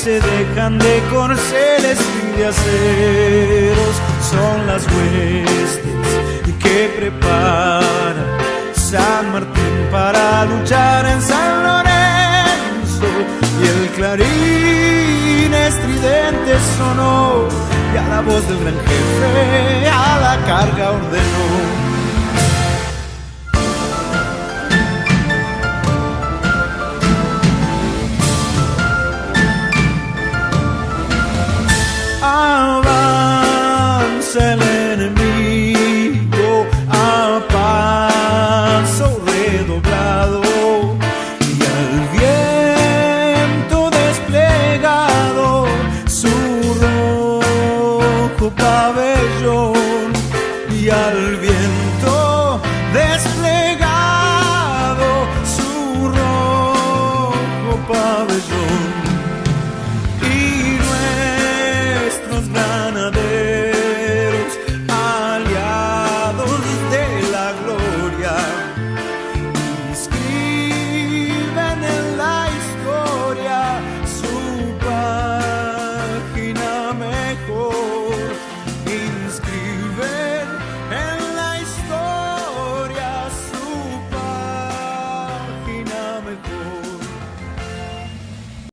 se dejan de corceles y de aceros. Son las huestes que prepara San Martín para luchar en San Lorenzo. Y el clarín estridente sonó, y a la voz del gran jefe a la carga ordenó. Avanza el